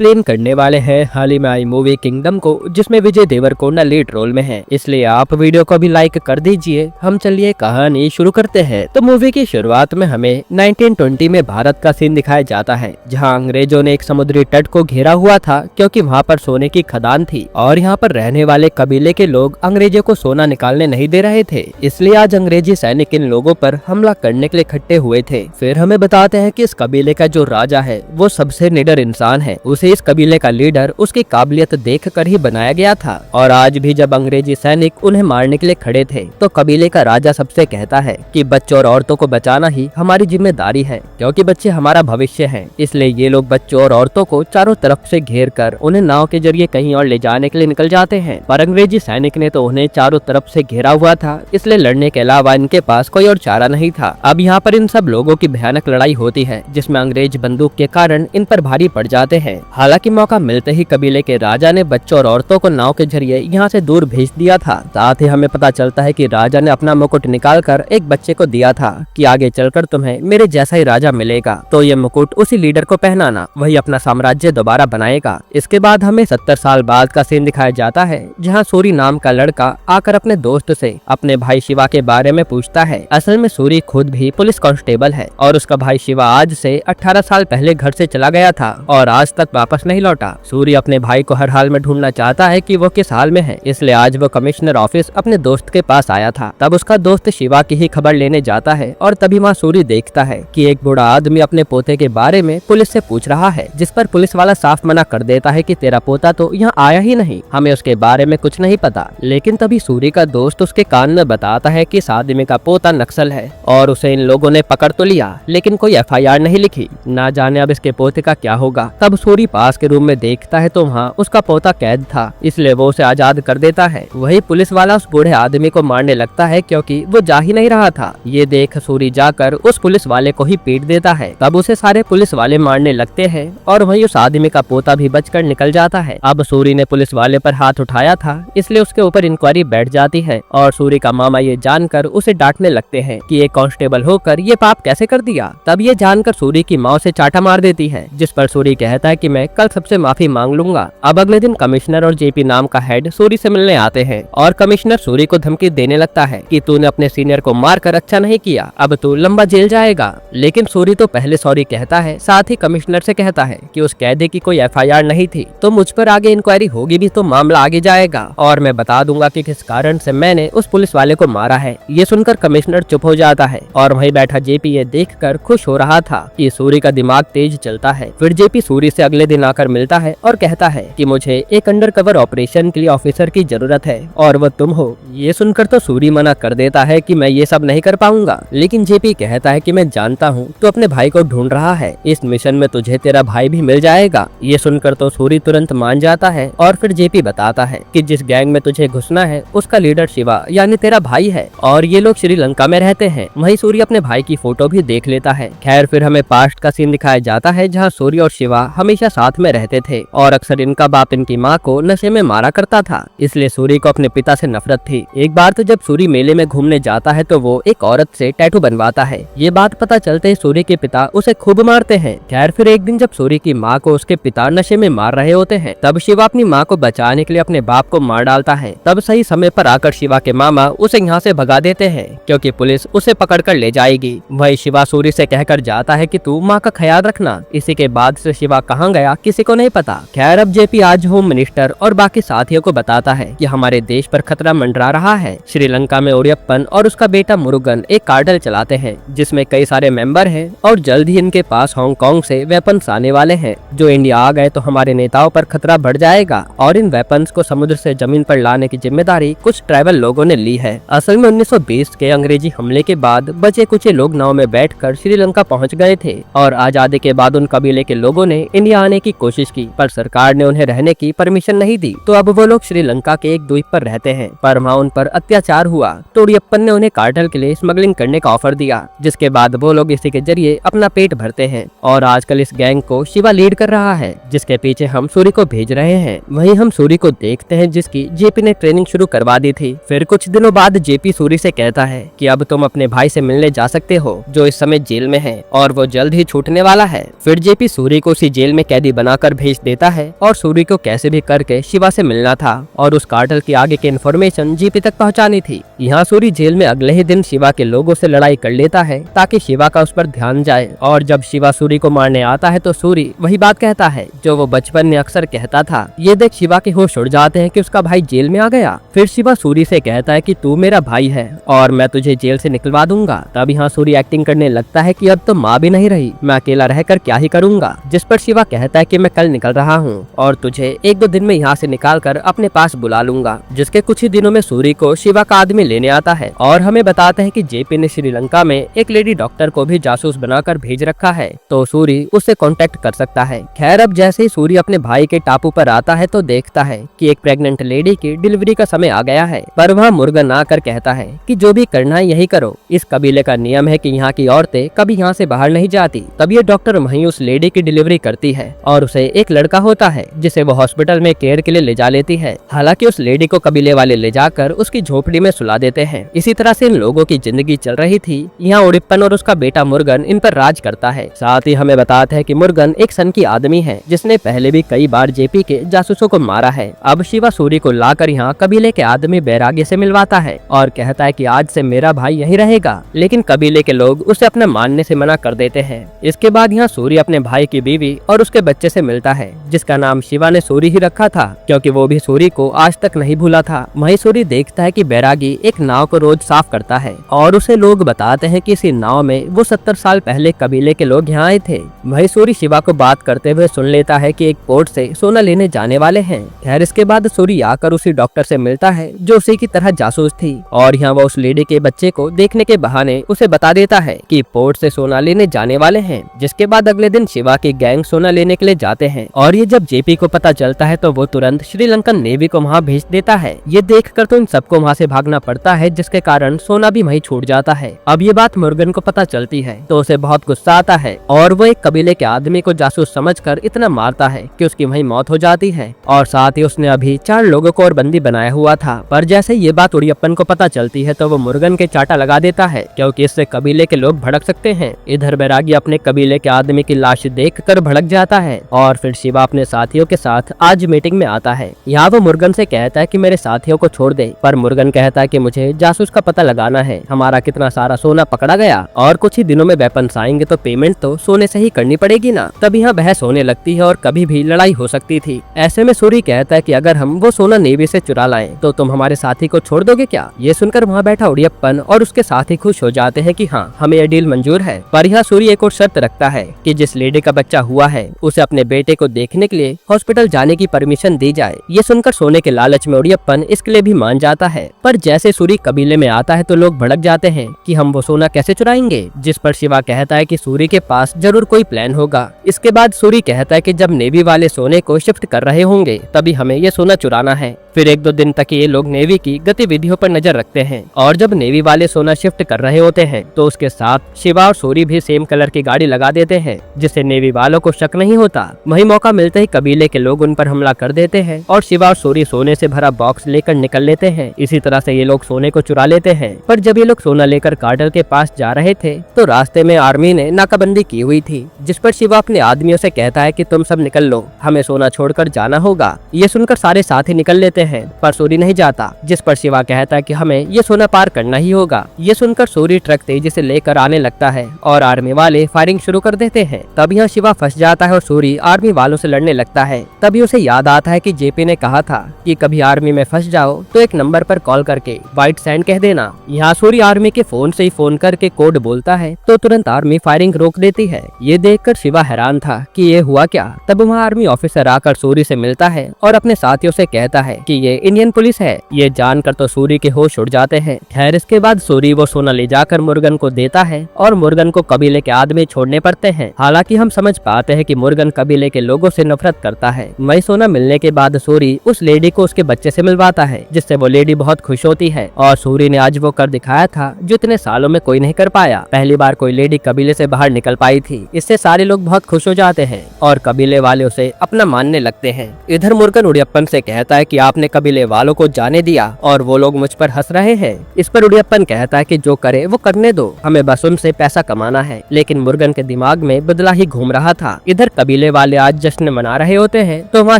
Explain करने वाले हैं हाल ही में आई मूवी किंगडम को, जिसमें विजय देवरकोंडा लीड रोल में है। इसलिए आप वीडियो को भी लाइक कर दीजिए। हम चलिए कहानी शुरू करते हैं। तो मूवी की शुरुआत में हमें 1920 में भारत का सीन दिखाया जाता है, जहां अंग्रेजों ने एक समुद्री तट को घेरा हुआ था क्योंकि वहां पर सोने की खदान थी और यहाँ पर रहने वाले कबीले के लोग अंग्रेजों को सोना निकालने नहीं दे रहे थे। इसलिए आज अंग्रेजी सैनिक इन लोगों पर हमला करने के लिए इकट्ठे हुए थे। फिर हमें बताते हैं कि इस कबीले का जो राजा है वो सबसे निडर इंसान है। उसे इस कबीले का लीडर उसकी काबिलियत देखकर ही बनाया गया था। और आज भी जब अंग्रेजी सैनिक उन्हें मारने के लिए खड़े थे तो कबीले का राजा सबसे कहता है कि बच्चों और औरतों को बचाना ही हमारी जिम्मेदारी है, क्योंकि बच्चे हमारा भविष्य हैं। इसलिए ये लोग बच्चों और औरतों को चारों तरफ से घेर कर उन्हें नाव के जरिए कहीं और ले जाने के लिए निकल जाते हैं। पर अंग्रेजी सैनिक ने तो उन्हें चारों तरफ से घेरा हुआ था, इसलिए लड़ने के अलावा इनके पास कोई और चारा नहीं था। अब यहाँ पर इन सब लोगों की भयानक लड़ाई होती है, जिसमें अंग्रेज बंदूक के कारण इन पर भारी पड़ जाते हैं। हालांकि मौका मिलते ही कबीले के राजा ने बच्चों और औरतों को नाव के जरिए यहाँ से दूर भेज दिया था। साथ ही हमें पता चलता है कि राजा ने अपना मुकुट निकालकर एक बच्चे को दिया था कि आगे चलकर तुम्हें मेरे जैसा ही राजा मिलेगा, तो ये मुकुट उसी लीडर को पहनाना, वही अपना साम्राज्य दोबारा बनाएगा। इसके बाद हमें 70 साल बाद का सीन दिखाया जाता है, जहाँ सूरी नाम का लड़का आकर अपने दोस्त से अपने भाई शिवा के बारे में पूछता है। असल में सूरी खुद भी पुलिस कांस्टेबल है और उसका भाई शिवा आज से 18 साल पहले घर से चला गया था और आज तक वापस नहीं लौटा। सूरी अपने भाई को हर हाल में ढूंढना चाहता है कि वो किस हाल में है, इसलिए आज वो कमिश्नर ऑफिस अपने दोस्त के पास आया था। तब उसका दोस्त शिवा की ही खबर लेने जाता है और तभी वहाँ सूरी देखता है कि एक बूढ़ा आदमी अपने पोते के बारे में पुलिस से पूछ रहा है, जिस पर पुलिस वाला साफ मना कर देता है कि तेरा पोता तो यहाँ आया ही नहीं, हमें उसके बारे में कुछ नहीं पता। लेकिन तभी सूरी का दोस्त उसके कान में बताता है कि इस आदमी का पोता नक्सल है और उसे इन लोगों ने पकड़ तो लिया, लेकिन कोई FIR नहीं लिखी। ना जाने अब इसके पोते का क्या होगा। तब सूरी पास के रूम में देखता है तो वहाँ उसका पोता कैद था, इसलिए वो उसे आजाद कर देता है। वही पुलिस वाला उस बूढ़े आदमी को मारने लगता है क्योंकि वो जा ही नहीं रहा था। ये देख सूरी जाकर उस पुलिस वाले को ही पीट देता है। तब उसे सारे पुलिस वाले मारने लगते हैं और वही उस आदमी का पोता भी बचकर निकल जाता है। अब सूरी ने पुलिस वाले पर हाथ उठाया था, इसलिए उसके ऊपर इंक्वायरी बैठ जाती है और सूरी का मामा ये जानकर उसे डांटने लगते हैं कि एक कांस्टेबल होकर ये पाप कैसे कर दिया। तब ये जानकर सूरी की माँ उसे चाटा मार देती है, जिस पर सूरी कहता है कि मैं कल सबसे माफी मांग लूंगा। अब अगले दिन कमिश्नर और JP नाम का हेड सूरी से मिलने आते हैं और कमिश्नर सूरी को धमकी देने लगता है कि तूने अपने सीनियर को मारकर अच्छा नहीं किया, अब तू लंबा जेल जाएगा। लेकिन सूरी तो पहले सॉरी कहता है, साथ ही कमिश्नर से कहता है कि उस कैदी की कोई FIR नहीं थी, तो मुझ पर आगे इंक्वायरी होगी भी तो मामला आगे जाएगा और मैं बता दूंगा कि किस कारण से मैंने उस पुलिस वाले को मारा है। ये सुनकर कमिश्नर चुप हो जाता है और वहीं बैठा JP ये देखकर खुश हो रहा था कि सूरी का दिमाग तेज चलता है। फिर JP सूरी से अगले दिन आकर मिलता है और कहता है कि मुझे एक अंडरकवर ऑपरेशन के लिए ऑफिसर की जरूरत है और वो तुम हो। ये सुनकर तो सूरी मना कर देता है कि मैं ये सब नहीं कर पाऊंगा, लेकिन JP कहता है कि मैं जानता हूँ तू अपने भाई को ढूंढ रहा है, इस मिशन में तुझे तेरा भाई भी मिल जाएगा। ये सुनकर तो सूरी तुरंत मान जाता है और फिर JP बताता है कि जिस गैंग में तुझे घुसना है उसका लीडर शिवा यानी तेरा भाई है और ये लोग श्रीलंका में रहते हैं। वहीं सूरी अपने भाई की फोटो भी देख लेता है। खैर फिर हमें पास्ट का सीन दिखाया जाता है, जहाँ सूरी और शिवा हमेशा साथ में रहते थे और अक्सर इनका बाप इनकी माँ को नशे में मारा करता था, इसलिए सूरी को अपने पिता से नफरत थी। एक बार तो जब सूरी मेले में घूमने जाता है तो वो एक औरत से टैटू बनवाता है। ये बात पता चलते ही सूरी के पिता उसे खूब मारते हैं। खैर फिर एक दिन जब सूरी की माँ को उसके पिता नशे में मार रहे होते हैं, तब शिवा अपनी माँ को बचाने के लिए अपने बाप को मार डालता है। तब सही समय पर आकर शिवा के मामा उसे यहाँ से भगा देते हैं क्योंकि पुलिस उसे पकड़ कर ले जाएगी। वही शिवा सूरी से कहकर जाता है कि तू माँ का ख्याल रखना। इसी के बाद से शिवा कहाँ गया किसी को नहीं पता। खैर अब JP आज होम मिनिस्टर और बाकी साथियों को बताता है कि हमारे देश पर खतरा मंडरा रहा है। श्रीलंका में ओरियप्पन और उसका बेटा मुरुगन एक कार्टेल चलाते हैं, जिसमें कई सारे मेंबर हैं और जल्द ही इनके पास हांगकांग से वेपन्स आने वाले हैं। जो इंडिया आ गए तो हमारे नेताओं पर खतरा बढ़ जाएगा और इन वेपन्स को समुद्र से जमीन पर लाने की जिम्मेदारी कुछ ट्राइबल लोगों ने ली है। असल में 1920 के अंग्रेजी हमले के बाद बचे कुछ लोग नाव में बैठकर श्रीलंका पहुंच गए थे और आजादी के बाद उन कबीले के लोगों ने इंडिया आने की कोशिश की, पर सरकार ने उन्हें रहने की परमिशन नहीं दी। तो अब वो लोग श्रीलंका के एक द्वीप पर रहते हैं, पर वहाँ उन पर अत्याचार हुआ तो ओरियप्पन ने उन्हें कार्टेल के लिए स्मगलिंग करने का ऑफर दिया, जिसके बाद वो लोग इसी के जरिए अपना पेट भरते हैं और आजकल इस गैंग को शिवा लीड कर रहा है, जिसके पीछे हम सूरी को भेज रहे हैं। वहीं हम सूरी को देखते हैं जिसकी JP ने ट्रेनिंग शुरू करवा दी थी। फिर कुछ दिनों बाद JP सूरी से कहता है कि अब तुम अपने भाई से मिलने जा सकते हो, जो इस समय जेल में है और वो जल्द ही छूटने वाला है। फिर JP सूरी को उसी जेल में कैदी बंदी बनाकर भेज देता है और सूरी को कैसे भी करके शिवा से मिलना था और उस कार्टेल की आगे की इन्फॉर्मेशन जीपी तक पहुंचानी थी। यहाँ सूरी जेल में अगले ही दिन शिवा के लोगों से लड़ाई कर लेता है ताकि शिवा का उस पर ध्यान जाए, और जब शिवा सूरी को मारने आता है तो सूरी वही बात कहता है जो वो बचपन में अक्सर कहता था। ये देख शिवा के होश उड़ जाते हैं कि उसका भाई जेल में आ गया। फिर शिवा सूरी से कहता है कि तू मेरा भाई है और मैं तुझे जेल से निकलवा दूंगा। तब यहाँ सूरी एक्टिंग करने लगता है कि अब तो माँ भी नहीं रही, मैं अकेला रहकर क्या ही करूंगा। जिस पर शिवा कहता है कि मैं कल निकल रहा हूँ और तुझे 1-2 दिन में यहाँ से निकाल कर अपने पास बुला लूंगा। जिसके कुछ ही दिनों में सूरी को शिवा का आदमी लेने आता है और हमें बताते हैं कि जेपी ने श्रीलंका में एक लेडी डॉक्टर को भी जासूस बनाकर भेज रखा है, तो सूरी उससे कांटेक्ट कर सकता है। खैर अब जैसे ही सूरी अपने भाई के टापू पर आता है तो देखता है कि एक प्रेग्नेंट लेडी की डिलीवरी का समय आ गया है, पर वह मुर्गन आकर कहता है कि जो भी करना है यही करो। इस कबीले का नियम है कि यहाँ की औरतें कभी यहाँ से बाहर नहीं जाती। तब ये डॉक्टर वहीं उस लेडी की डिलीवरी करती है और उसे एक लड़का होता है जिसे वो हॉस्पिटल में केयर के लिए ले जा लेती है। हालांकि उस लेडी को कबीले वाले ले जाकर उसकी झोपड़ी में सुला देते हैं। इसी तरह से इन लोगों की जिंदगी चल रही थी। यहाँ उड़िप्पन और उसका बेटा मुर्गन इन पर राज करता है। साथ ही हमें बताते हैं कि मुर्गन एक सन की आदमी है जिसने पहले भी कई बार जेपी के जासूसों को मारा है। अब शिवा सूरी को लाकर यहाँ कबीले के आदमी बैरागी से मिलवाता है और कहता है कि आज से मेरा भाई यही रहेगा, लेकिन कबीले के लोग उसे अपना मानने से मना कर देते हैं। इसके बाद यहाँ सूरी अपने भाई की बीवी और उसके बच्चे से मिलता है जिसका नाम शिवा ने सूरी ही रखा था, क्योंकि वो भी सूरी को आज तक नहीं भूला था। वहीं सूरी देखता है कि बैरागी एक नाव को रोज साफ करता है और उसे लोग बताते हैं कि इसी नाव में वो 70 साल पहले कबीले के लोग यहाँ आए थे। वहीं सूरी शिवा को बात करते हुए सुन लेता है कि एक पोर्ट से सोना लेने जाने वाले हैं। खैर इसके बाद सूरी आकर उसी डॉक्टर से मिलता है जो उसी की तरह जासूस थी, और यहाँ वो उस लेडी के बच्चे को देखने के बहाने उसे बता देता है कि पोर्ट से सोना लेने जाने वाले हैं। जिसके बाद अगले दिन शिवा की गैंग सोना लेने के लिए जाते हैं और ये जब जेपी को पता चलता है तो वो तुरंत श्रीलंकन नेवी को वहाँ भेज देता है। ये देखकर तो इन सबको वहाँ से भागना पड़ता है, जिसके कारण सोना भी वहीं छूट जाता है। अब ये बात मुर्गन को पता चलती है तो उसे बहुत गुस्सा आता है और वो एक कबीले के आदमी को जासूस समझकर इतना मारता है कि उसकी वहीं मौत हो जाती है, और साथ ही उसने अभी 4 लोगों को और बंदी बनाया हुआ था। पर जैसे ये बात उड़ियप्पन को पता चलती है तो वो मुर्गन के चाटा लगा देता है, क्योंकि इससे कबीले के लोग भड़क सकते हैं। इधर बैरागी अपने कबीले के आदमी की लाश देखकर भड़क जाता है और फिर शिवा अपने साथियों के साथ आज मीटिंग में आता है। यहाँ वो मुर्गन से कहता है कि मेरे साथियों को छोड़ दे, पर मुर्गन कहता है कि मुझे जासूस का पता लगाना है, हमारा कितना सारा सोना पकड़ा गया और कुछ ही दिनों में वेपन्स आएंगे तो पेमेंट तो सोने से ही करनी पड़ेगी ना। तब यहाँ बहस होने लगती है और कभी भी लड़ाई हो सकती थी। ऐसे में सूरी कहता है कि अगर हम वो सोना नेवी से चुरा लाएं तो तुम हमारे साथी को छोड़ दोगे क्या? ये सुनकर वहाँ बैठा उड़ियप्पन और उसके साथी खुश हो जाते हैं कि हाँ हमें यह डील मंजूर है। पर यहाँ सूरी एक और शर्त रखता है कि जिस लेडी का बच्चा हुआ है उसे अपने बेटे को देखने के लिए हॉस्पिटल जाने की परमिशन दी जाए। ये सुनकर सोने के लालच में उड़ियप्पन इसके लिए भी मान जाता है। पर जैसे सूरी कबीले में आता है तो लोग भड़क जाते हैं कि हम वो सोना कैसे चुराएंगे, जिस पर शिवा कहता है कि सूरी के पास जरूर कोई प्लान होगा। इसके बाद सूरी कहता है कि जब नेवी वाले सोने को शिफ्ट कर रहे होंगे तभी हमें ये सोना चुराना है। फिर 1-2 दिन तक ये लोग नेवी की गतिविधियों पर नजर रखते हैं और जब नेवी वाले सोना शिफ्ट कर रहे होते हैं तो उसके साथ शिवा और सूरी भी सेम कलर की गाड़ी लगा देते हैं, जिससे नेवी वालों को शक नहीं होता। वही मौका मिलते ही कबीले के लोग उन पर हमला कर देते हैं और शिवा और सूरी सोने से भरा बॉक्स लेकर निकल लेते हैं। इसी तरह से ये लोग सोने को चुरा लेते हैं। पर जब ये लोग सोना लेकर कार्टेल के पास जा रहे थे तो रास्ते में आर्मी ने नाकाबंदी की हुई थी, जिस पर शिवा अपने आदमियों से कहता है कि तुम सब निकल लो, हमें सोना छोड़कर जाना होगा। ये सुनकर सारे साथी निकल लेते हैं पर सूरी नहीं जाता, जिस पर शिवा कहता है कि हमें ये सोना पार करना ही होगा। ये सुनकर सूरी ट्रक तेजी से लेकर आने लगता है और आर्मी वाले फायरिंग शुरू कर देते हैं। तब यहाँ शिवा फंस जाता है और सूरी आर्मी वालों से लड़ने लगता है। तभी उसे याद आता है कि जेपी ने कहा था कि कभी आर्मी में फंस जाओ तो एक नंबर पर कॉल करके व्हाइट सैंड कह देना। यहाँ सूरी आर्मी के फोन से ही फोन करके कोड बोलता है तो तुरंत आर्मी फायरिंग रोक देती है। ये देखकर शिवा हैरान था कि ये हुआ क्या। तब वहाँ आर्मी ऑफिसर आकर सूरी से मिलता है और अपने साथियों से कहता है कि ये इंडियन पुलिस है। ये जानकर तो सूरी के होश उड़ जाते हैं। खैर इसके बाद सूरी वो सोना ले जाकर मुर्गन को देता है और मुर्गन को कबीले के आदमी छोड़ने पड़ते हैं। हालांकि हम समझ पाते हैं कि मुर्गन कबीले के लोगों से नफरत करता है। वही सोना मिलने के बाद सूरी उस लेडी को उसके बच्चे से मिलवाता है, जिससे वो लेडी बहुत खुश होती है और सूरी ने आज वो कर दिखाया था जो इतने सालों में कोई नहीं कर पाया। पहली बार कोई लेडी कबीले से बाहर निकल पाई थी। इससे सारे लोग बहुत खुश हो जाते हैं और कबीले वाले उसे अपना मानने लगते हैं। इधर मुर्गन उड़ियप्पन से कहता है कि आपने अपने कबीले वालों को जाने दिया और वो लोग मुझ पर हंस रहे हैं। इस पर उड़ियप्पन कहता है कि जो करे वो करने दो, हमें बस उनसे पैसा कमाना है। लेकिन मुर्गन के दिमाग में बदला ही घूम रहा था। इधर कबीले वाले आज जश्न मना रहे होते हैं तो वहाँ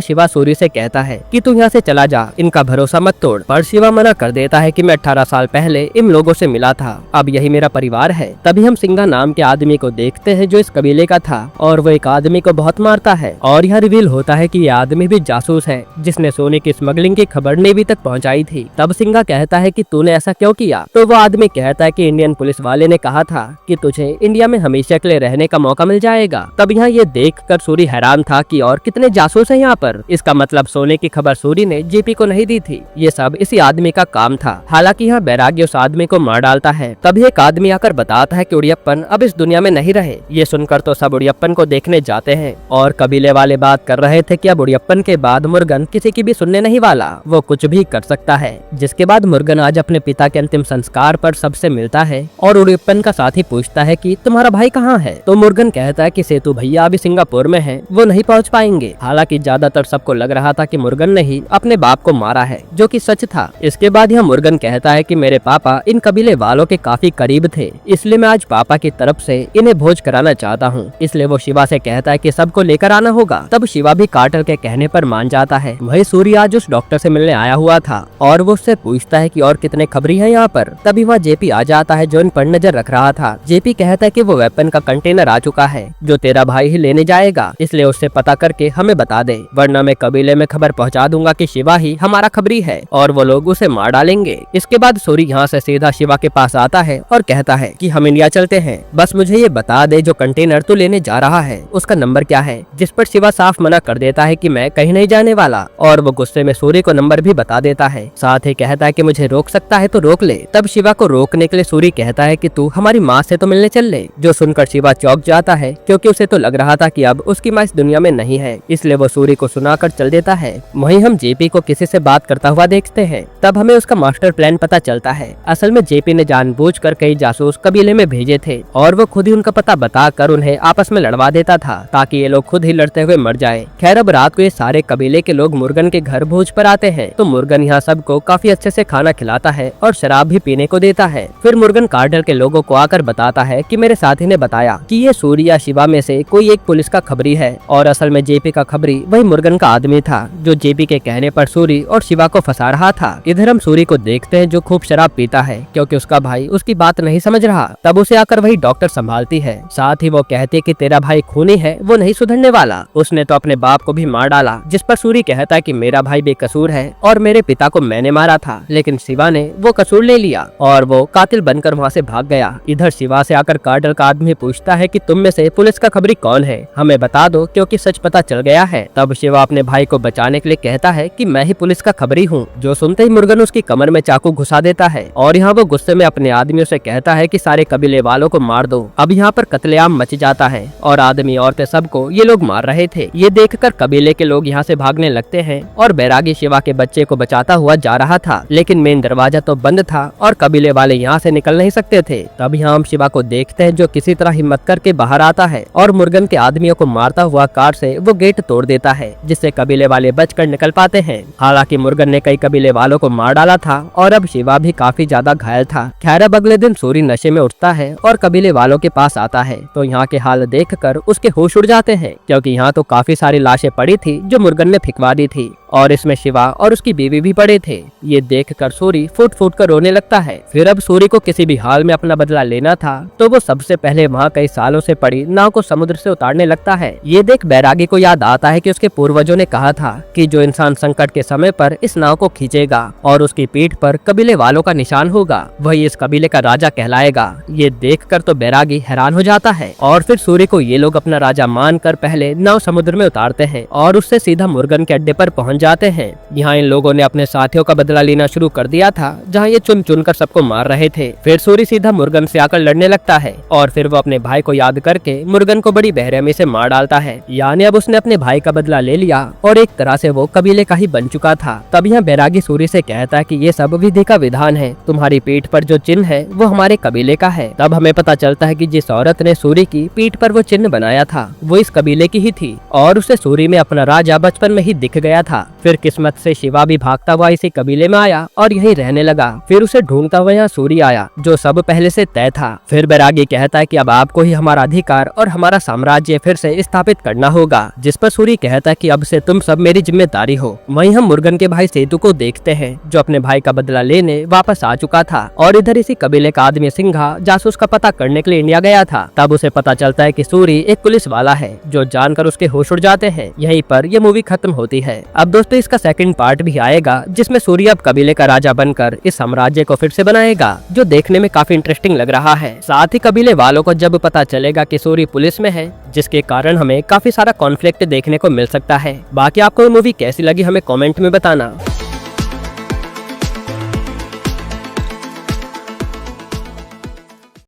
शिवा सूरी से कहता है कि तू यहाँ से चला जा, इनका भरोसा मत तोड़। पर शिवा मना कर देता है कि मैं 18 साल पहले इन लोगों से मिला था, अब यही मेरा परिवार है। तभी हम सिंघा नाम के आदमी को देखते हैं जो इस कबीले का था और वो एक आदमी को बहुत मारता है और यह रिवील होता है कि ये आदमी भी जासूस है जिसने सोने की स्मगलिंग की खबर नेवी तक पहुंचाई थी। तब सिंघा कहता है कि तूने ऐसा क्यों किया? तो वो आदमी कहता है कि इंडियन पुलिस वाले ने कहा था कि तुझे इंडिया में हमेशा के लिए रहने का मौका मिल जाएगा। तब यहाँ ये देखकर सूरी हैरान था कि और कितने जासूस हैं यहाँ पर। इसका मतलब सोने की खबर सूरी ने जेपी को नहीं दी थी, ये सब इसी आदमी का काम था। हालांकि यहाँ बैरागी उस आदमी को मार डालता है। तभी एक आदमी आकर बताता है कि उड़ियप्पन अब इस दुनिया में नहीं रहे। ये सुनकर तो सब उड़ियप्पन को देखने जाते हैं और कबीले वाले बात कर रहे थे कि अब उड़ियप्पन के बाद मुर्गन किसी की भी सुनने नहीं वाला, वो कुछ भी कर सकता है। जिसके बाद मुर्गन आज अपने पिता के अंतिम संस्कार पर सबसे मिलता है और उड़ियप्पन का साथी पूछता है कि तुम्हारा भाई कहाँ है? तो मुर्गन कहता है कि सेतु भैया अभी सिंगापुर में है, वो नहीं पहुँच पाएंगे। हालांकि ज्यादातर सबको लग रहा था कि मुर्गन ने ही अपने बाप को मारा है, जो कि सच था। इसके बाद यह मुर्गन कहता है कि मेरे पापा इन कबीले वालों के काफी करीब थे, इसलिए मैं आज पापा की तरफ से इन्हें भोज कराना चाहता हूँ। इसलिए वो शिवा से कहता है कि सबको लेकर आना होगा। तब शिवा भी कार्टर के कहने पर मान जाता है। वही सूर्य आज उस डॉक्टर से मिलने आया हुआ था और वो उससे पूछता है कि और कितने खबरी हैं यहाँ पर। तभी वहाँ जेपी आ जाता है जो इन पर नजर रख रहा था। जेपी कहता है कि वो वेपन का कंटेनर आ चुका है जो तेरा भाई ही लेने जाएगा, इसलिए उससे पता करके हमें बता दे, वरना मैं कबीले में खबर पहुँचा दूंगा कि शिवा ही हमारा खबरी है और वो लोग उसे मार डालेंगे। इसके बाद सूरी यहाँ से सीधा शिवा के पास आता है और कहता है कि हम इंडिया चलते हैं, बस मुझे ये बता दे जो कंटेनर तू लेने जा रहा है उसका नंबर क्या है। जिस पर शिवा साफ मना कर देता है कि मैं कहीं नहीं जाने वाला और वो गुस्से में सूरी को नंबर भी बता देता है। साथ ही कहता है कि मुझे रोक सकता है तो रोक ले। तब शिवा को रोकने के लिए सूरी कहता है कि तू हमारी माँ से तो मिलने चल ले। जो सुनकर शिवा चौंक जाता है क्योंकि उसे तो लग रहा था कि अब उसकी माँ इस दुनिया में नहीं है, इसलिए वो सूरी को सुनाकर चल देता है। वहीं हम जेपी को किसी से बात करता हुआ देखते हैं। तब हमें उसका मास्टर प्लान पता चलता है। असल में जेपी ने जानबूझकर कई जासूस कबीले में भेजे थे और वो खुद ही उनका पता बताकर उन्हें आपस में लड़वा देता था ताकि ये लोग खुद ही लड़ते हुए मर जाए। खैर अब रात को ये सारे कबीले के लोग मुर्गन के घर भोज पर आते हैं तो मुर्गन यहाँ सबको काफी अच्छे से खाना खिलाता है और शराब भी पीने को देता है। फिर मुर्गन कार्टर के लोगों को आकर बताता है कि मेरे साथी ने बताया कि ये सूरी या शिवा में से कोई एक पुलिस का खबरी है और असल में जेपी का खबरी वही मुर्गन का आदमी था जो जेपी के कहने पर सूरी और शिवा को फंसा रहा था। इधर हम सूरी को देखते हैं जो खूब शराब पीता है क्योंकि उसका भाई उसकी बात नहीं समझ रहा। तब उसे आकर वही डॉक्टर संभालती है। साथ ही वो कहती है कि तेरा भाई खूनी है, वो नहीं सुधरने वाला, उसने तो अपने बाप को भी मार डाला। जिस पर सूरी कहता है कि मेरा भाई बेकसूर है और मेरे पिता को मैंने मारा था, लेकिन शिवा ने वो कसूर ले लिया और वो कातिल बनकर वहाँ से भाग गया। इधर शिवा से आकर कार्टर का आदमी पूछता है कि तुम में से पुलिस का खबरी कौन है, हमें बता दो क्योंकि सच पता चल गया है। तब शिवा अपने भाई को बचाने के लिए कहता है कि मैं ही पुलिस का खबरी हूँ। जो सुनते ही मुर्गन उसकी कमर में चाकू घुसा देता है और यहाँ वो गुस्से में अपने आदमियों से कहता है कि सारे कबीले वालों को मार दो। अब यहाँ पर कत्लेआम मच जाता है और आदमी औरतें सबको ये लोग मार रहे थे। ये देखकर कबीले के लोग यहाँ से भागने लगते हैं और बैरागी शिवा के बच्चे को बचाता हुआ जा रहा था, लेकिन मेन दरवाजा तो बंद था और कबीले वाले यहाँ से निकल नहीं सकते थे। तब यहाँ हम शिवा को देखते हैं जो किसी तरह हिम्मत करके बाहर आता है और मुर्गन के आदमियों को मारता हुआ कार से वो गेट तोड़ देता है जिससे कबीले वाले बचकर निकल पाते हैं। हालांकि मुर्गन ने कई कबीले वालों को मार डाला था और अब शिवा भी काफी ज्यादा घायल था। खैर अब अगले दिन सूरी नशे में उठता है और कबीले वालों के पास आता है तो यहाँ के हाल देखकर उसके होश उड़ जाते हैं क्योंकि यहाँ तो काफी सारी लाशें पड़ी थी जो मुर्गन ने फेंकवा दी थी और इसमें शिवा और उसकी बीवी भी पड़े थे। ये देखकर सूरी फुट फुट कर रोने लगता है। फिर अब सूरी को किसी भी हाल में अपना बदला लेना था तो वो सबसे पहले वहाँ कई सालों से पड़ी नाव को समुद्र से उतारने लगता है। ये देख बैरागी को याद आता है कि उसके पूर्वजों ने कहा था कि जो इंसान संकट के समय पर इस नाव को खींचेगा और उसकी पीठ पर कबीले वालों का निशान होगा वही इस कबीले का राजा कहलाएगा। ये देखकर तो बैरागी हैरान हो जाता है और फिर सूरी को ये लोग अपना राजा मानकर पहले नाव समुद्र में उतारते हैं और उससे सीधा मुर्गन के अड्डे पर पहुंच जाते हैं। यहाँ इन लोगों ने अपने साथियों का बदला लेना शुरू कर दिया था जहाँ ये चुन चुन कर सबको मार रहे थे। फिर सूरी सीधा मुर्गन से आकर लड़ने लगता है और फिर वो अपने भाई को याद करके मुर्गन को बड़ी बेरहमी से मार डालता है। यानी अब उसने अपने भाई का बदला ले लिया और एक तरह से वो कबीले का ही बन चुका था। तब यहाँ बैरागी सूरी से कहता है कि ये सब विधि का विधान है, तुम्हारी पीठ पर जो चिन्ह है वो हमारे कबीले का है। तब हमें पता चलता है कि जिस औरत ने सूरी की पीठ पर वो चिन्ह बनाया था वो इस कबीले की ही थी और उसे सूरी में अपना राजा बचपन में ही दिख गया था। फिर किस्मत से शिवा भी भागता हुआ इसी कबीले में आया और यहीं रहने लगा। फिर उसे ढूंढता हुआ यहाँ सूरी आया, जो सब पहले से तय था। फिर बैरागी कहता है कि अब आपको ही हमारा अधिकार और हमारा साम्राज्य फिर से स्थापित करना होगा, जिस पर सूरी कहता है कि अब से तुम सब मेरी जिम्मेदारी हो। वहीं हम मुर्गन के भाई सेतु को देखते हैं, जो अपने भाई का बदला लेने वापस आ चुका था। और इधर इसी कबीले का आदमी सिंघा जासूस का पता करने के लिए इंडिया गया था। तब उसे पता चलता है कि सूरी एक पुलिस वाला है, जो जानकर उसके होश उड़ जाते हैं। यहीं पर ये मूवी खत्म होती है। अब दोस्तों इसका सेकंड पार्ट भी आएगा, जिसमें सूरी अब कबीले का राजा बनकर इस साम्राज्य को फिर से बनाएगा, जो देखने में काफी इंटरेस्टिंग लग रहा है। साथ ही कबीले वालों को जब पता चलेगा कि सूरी पुलिस में है, जिसके कारण हमें काफी सारा कॉन्फ्लिक्ट देखने को मिल सकता है। बाकी आपको ये मूवी कैसी लगी हमें कमेंट में बताना।